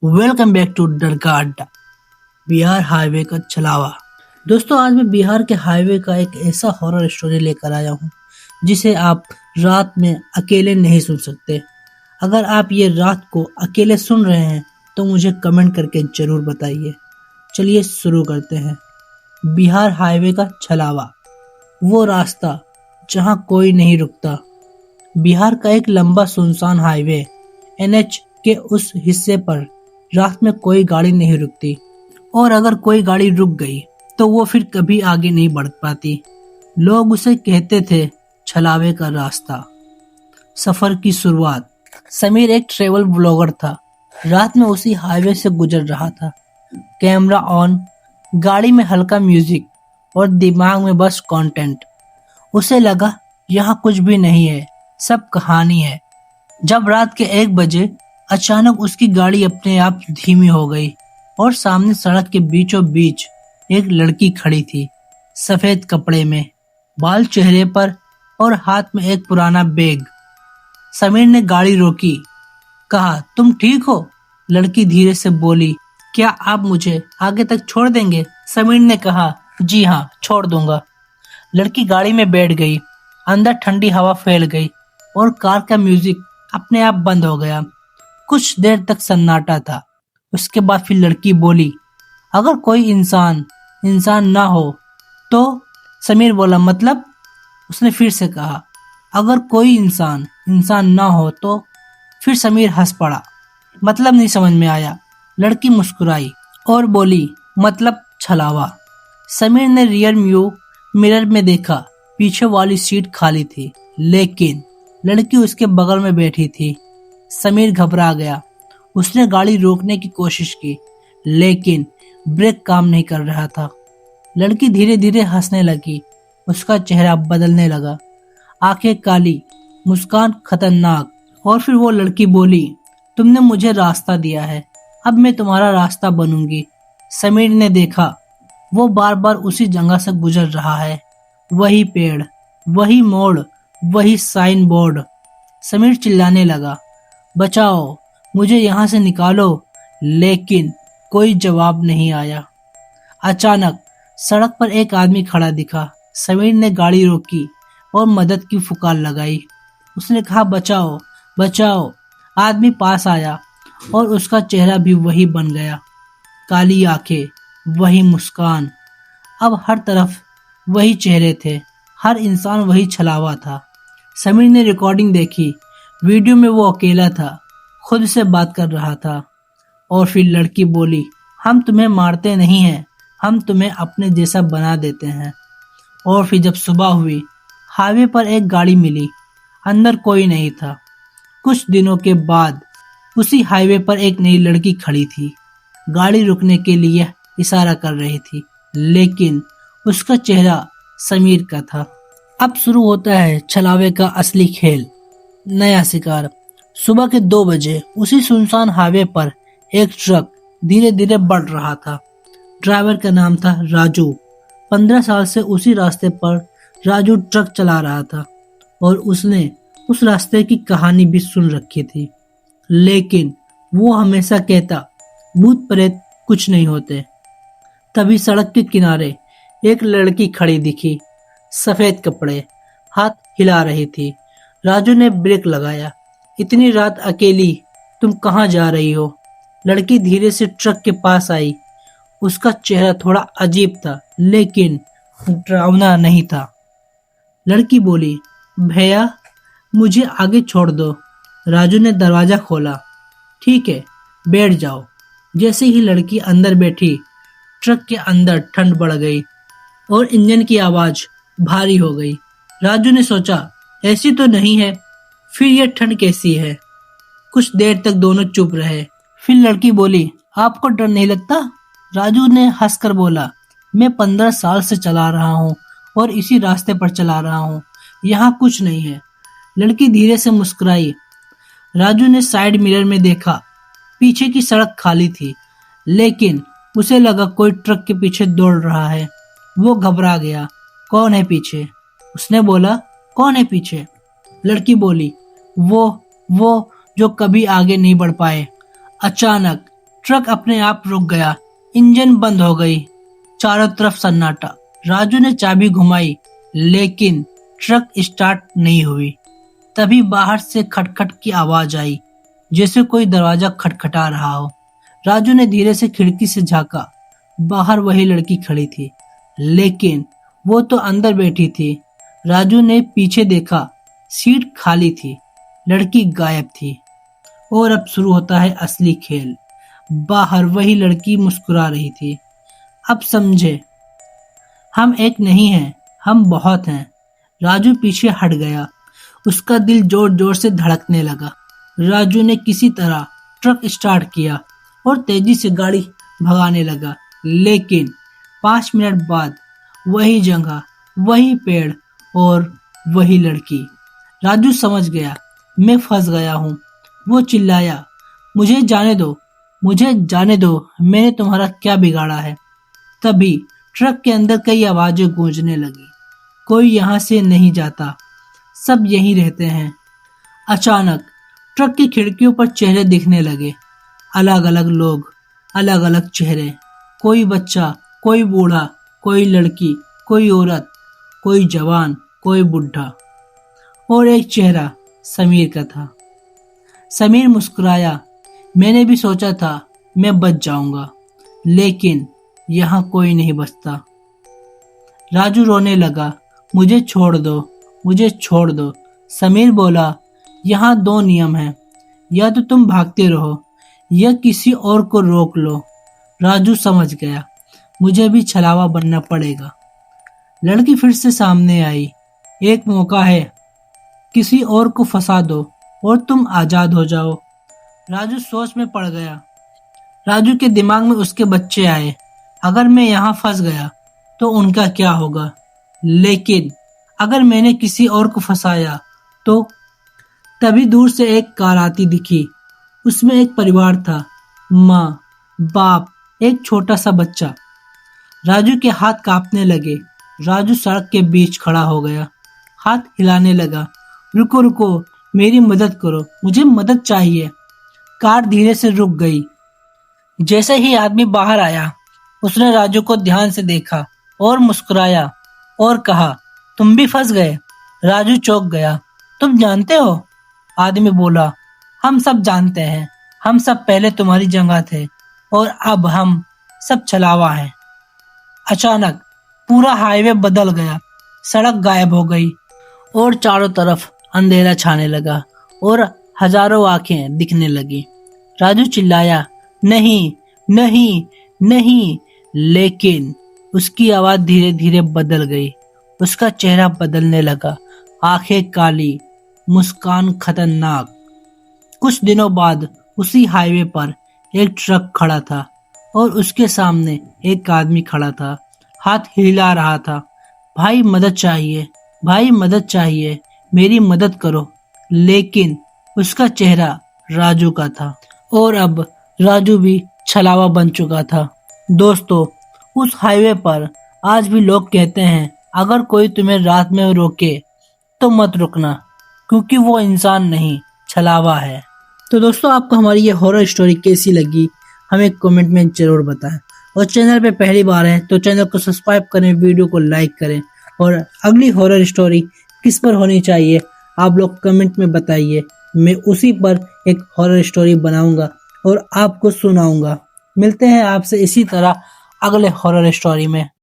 Welcome back to दरगाह अड्डा। Bihar highway का छलावा। दोस्तों, आज मैं बिहार के हाईवे का एक ऐसा हॉरर स्टोरी लेकर आया हूँ जिसे आप रात में अकेले नहीं सुन सकते। अगर आप ये रात को अकेले सुन रहे हैं तो मुझे कमेंट करके जरूर बताइए। चलिए शुरू करते हैं। बिहार हाईवे का छलावा, वो रास्ता जहाँ कोई नहीं रुकता। बिहार का एक लंबा सुनसान हाईवे एनएच के उस हिस्से पर रात में कोई गाड़ी नहीं रुकती, और अगर कोई गाड़ी रुक गई तो वो फिर कभी आगे नहीं बढ़ पाती। लोग उसे कहते थे छलावे का रास्ता। सफर की शुरुआत। समीर एक ट्रेवल ब्लॉगर था। रात में उसी हाईवे से गुजर रहा था, कैमरा ऑन, गाड़ी में हल्का म्यूजिक और दिमाग में बस कंटेंट। उसे लगा यहाँ कुछ भी नहीं है, सब कहानी है। जब रात के 1 बजे अचानक उसकी गाड़ी अपने आप धीमी हो गई और सामने सड़क के बीचों बीच एक लड़की खड़ी थी, सफेद कपड़े में, बाल चेहरे पर और हाथ में एक पुराना बैग। समीर ने गाड़ी रोकी, कहा, तुम ठीक हो? लड़की धीरे से बोली, क्या आप मुझे आगे तक छोड़ देंगे? समीर ने कहा, जी हाँ, छोड़ दूंगा। लड़की गाड़ी में बैठ गई। अंदर ठंडी हवा फैल गई और कार का म्यूजिक अपने आप बंद हो गया। कुछ देर तक सन्नाटा था। उसके बाद फिर लड़की बोली, अगर कोई इंसान ना हो तो? समीर बोला, मतलब? उसने फिर से कहा, अगर कोई इंसान ना हो तो? फिर समीर हंस पड़ा। मतलब नहीं समझ में आया। लड़की मुस्कुराई और बोली, मतलब छलावा। समीर ने रियर व्यू मिरर में देखा। पीछे वाली सीट खाली थी, लेकिन लड़की उसके बगल में बैठी थी। समीर घबरा गया। उसने गाड़ी रोकने की कोशिश की, लेकिन ब्रेक काम नहीं कर रहा था। लड़की धीरे धीरे हंसने लगी। उसका चेहरा बदलने लगा, आंखें काली, मुस्कान खतरनाक। और फिर वो लड़की बोली, तुमने मुझे रास्ता दिया है, अब मैं तुम्हारा रास्ता बनूंगी। समीर ने देखा, वो बार बार उसी जगह से गुजर रहा है। वही पेड़, वही मोड़, वही साइन बोर्ड। समीर चिल्लाने लगा, बचाओ, मुझे यहाँ से निकालो, लेकिन कोई जवाब नहीं आया। अचानक सड़क पर एक आदमी खड़ा दिखा। समीर ने गाड़ी रोकी और मदद की पुकार लगाई। उसने कहा, बचाओ, बचाओ। आदमी पास आया और उसका चेहरा भी वही बन गया। काली आंखें, वही मुस्कान। अब हर तरफ वही चेहरे थे, हर इंसान वही छलावा था। समीर ने रिकॉर्डिंग देखी। वीडियो में वो अकेला था, खुद से बात कर रहा था। और फिर लड़की बोली, हम तुम्हें मारते नहीं हैं, हम तुम्हें अपने जैसा बना देते हैं। और फिर जब सुबह हुई, हाईवे पर एक गाड़ी मिली। अंदर कोई नहीं था। कुछ दिनों के बाद उसी हाईवे पर एक नई लड़की खड़ी थी। गाड़ी रुकने के लिए इशारा कर रही थी, लेकिन उसका चेहरा समीर का था। अब शुरू होता है छलावे का असली खेल। नया शिकार। सुबह के 2 बजे उसी सुनसान हाईवे पर एक ट्रक धीरे धीरे बढ़ रहा था। ड्राइवर का नाम था राजू। 15 साल से उसी रास्ते पर राजू ट्रक चला रहा था और उसने उस रास्ते की कहानी भी सुन रखी थी। लेकिन वो हमेशा कहता, भूत प्रेत कुछ नहीं होते। तभी सड़क के किनारे एक लड़की खड़ी दिखी, सफेद कपड़े, हाथ हिला रही थी। राजू ने ब्रेक लगाया। इतनी रात अकेली, तुम कहाँ जा रही हो? लड़की धीरे से ट्रक के पास आई। उसका चेहरा थोड़ा अजीब था, लेकिन डरावना नहीं था। लड़की बोली, भैया, मुझे आगे छोड़ दो। राजू ने दरवाजा खोला। ठीक है, बैठ जाओ। जैसे ही लड़की अंदर बैठी, ट्रक के अंदर ठंड बढ़ गई और इंजन की आवाज भारी हो गई। राजू ने सोचा, ऐसी तो नहीं है, फिर यह ठंड कैसी है? कुछ देर तक दोनों चुप रहे। फिर लड़की बोली, आपको डर नहीं लगता? राजू ने हंसकर बोला, मैं 15 साल से चला रहा हूँ और इसी रास्ते पर चला रहा हूँ, यहाँ कुछ नहीं है। लड़की धीरे से मुस्कुराई। राजू ने साइड मिरर में देखा। पीछे की सड़क खाली थी, लेकिन उसे लगा कोई ट्रक के पीछे दौड़ रहा है। वो घबरा गया। कौन है पीछे? उसने बोला, कौन है पीछे? लड़की बोली, वो जो कभी आगे नहीं बढ़ पाए। अचानक ट्रक अपने आप रुक गया, इंजन बंद हो गई, चारों तरफ सन्नाटा। राजू ने चाबी घुमाई लेकिन ट्रक स्टार्ट नहीं हुई। तभी बाहर से खटखट की आवाज आई, जैसे कोई दरवाजा खटखटा रहा हो। राजू ने धीरे से खिड़की से झांका। बाहर वही लड़की खड़ी थी, लेकिन वो तो अंदर बैठी थी। राजू ने पीछे देखा, सीट खाली थी, लड़की गायब थी। और अब शुरू होता है असली खेल। बाहर वही लड़की मुस्कुरा रही थी। अब समझे, हम एक नहीं हैं, हम बहुत हैं। राजू पीछे हट गया। उसका दिल जोर जोर से धड़कने लगा। राजू ने किसी तरह ट्रक स्टार्ट किया और तेजी से गाड़ी भगाने लगा। लेकिन 5 मिनट बाद वही जगह, वही पेड़ और वही लड़की। राजू समझ गया, मैं फंस गया हूँ। वो चिल्लाया, मुझे जाने दो, मुझे जाने दो, मैंने तुम्हारा क्या बिगाड़ा है। तभी ट्रक के अंदर कई आवाजें गूंजने लगी। कोई यहाँ से नहीं जाता, सब यहीं रहते हैं। अचानक ट्रक की खिड़कियों पर चेहरे दिखने लगे। अलग अलग लोग, अलग अलग चेहरे। कोई बच्चा, कोई बूढ़ा, कोई लड़की, कोई औरत, कोई जवान, कोई बुढ़ा। और एक चेहरा समीर का था। समीर मुस्कुराया, मैंने भी सोचा था मैं बच जाऊंगा, लेकिन यहाँ कोई नहीं बचता। राजू रोने लगा, मुझे छोड़ दो, मुझे छोड़ दो। समीर बोला, यहाँ 2 नियम हैं, या तो तुम भागते रहो या किसी और को रोक लो। राजू समझ गया, मुझे भी छलावा बनना पड़ेगा। लड़की फिर से सामने आई, एक मौका है, किसी और को फंसा दो और तुम आजाद हो जाओ। राजू सोच में पड़ गया। राजू के दिमाग में उसके बच्चे आए। अगर मैं यहाँ फंस गया तो उनका क्या होगा? लेकिन अगर मैंने किसी और को फंसाया तो? तभी दूर से एक कार आती दिखी। उसमें एक परिवार था, माँ, बाप, एक छोटा सा बच्चा। राजू के हाथ कांपने लगे। राजू सड़क के बीच खड़ा हो गया, हाथ हिलाने लगा। रुको रुको, मेरी मदद करो, मुझे मदद चाहिए। कार धीरे से रुक गई। जैसे ही आदमी बाहर आया, उसने राजू को ध्यान से देखा और मुस्कुराया और कहा, तुम भी फंस गए? राजू चौंक गया। तुम जानते हो? आदमी बोला, हम सब जानते हैं, हम सब पहले तुम्हारी जगह थे और अब हम सब छलावा हैं। अचानक पूरा हाईवे बदल गया, सड़क गायब हो गई और चारों तरफ अंधेरा छाने लगा और हजारों आंखें दिखने लगी। राजू चिल्लाया, नहीं नहीं नहीं, लेकिन उसकी आवाज धीरे धीरे बदल गई। उसका चेहरा बदलने लगा, आंखें काली, मुस्कान खतरनाक। कुछ दिनों बाद उसी हाईवे पर एक ट्रक खड़ा था और उसके सामने एक आदमी खड़ा था, हाथ हिला रहा था। भाई मदद चाहिए, भाई मदद चाहिए, मेरी मदद करो। लेकिन उसका चेहरा राजू का था और अब राजू भी छलावा बन चुका था। दोस्तों, उस हाईवे पर आज भी लोग कहते हैं, अगर कोई तुम्हें रात में रोके तो मत रुकना, क्योंकि वो इंसान नहीं, छलावा है। तो दोस्तों, आपको हमारी ये हॉरर स्टोरी कैसी लगी हमें कमेंट में जरूर बताएं। और चैनल पे पहली बार है तो चैनल को सब्सक्राइब करें, वीडियो को लाइक करें। और अगली हॉरर स्टोरी किस पर होनी चाहिए आप लोग कमेंट में बताइए। मैं उसी पर एक हॉरर स्टोरी बनाऊंगा और आपको सुनाऊंगा। मिलते हैं आपसे इसी तरह अगले हॉरर स्टोरी में।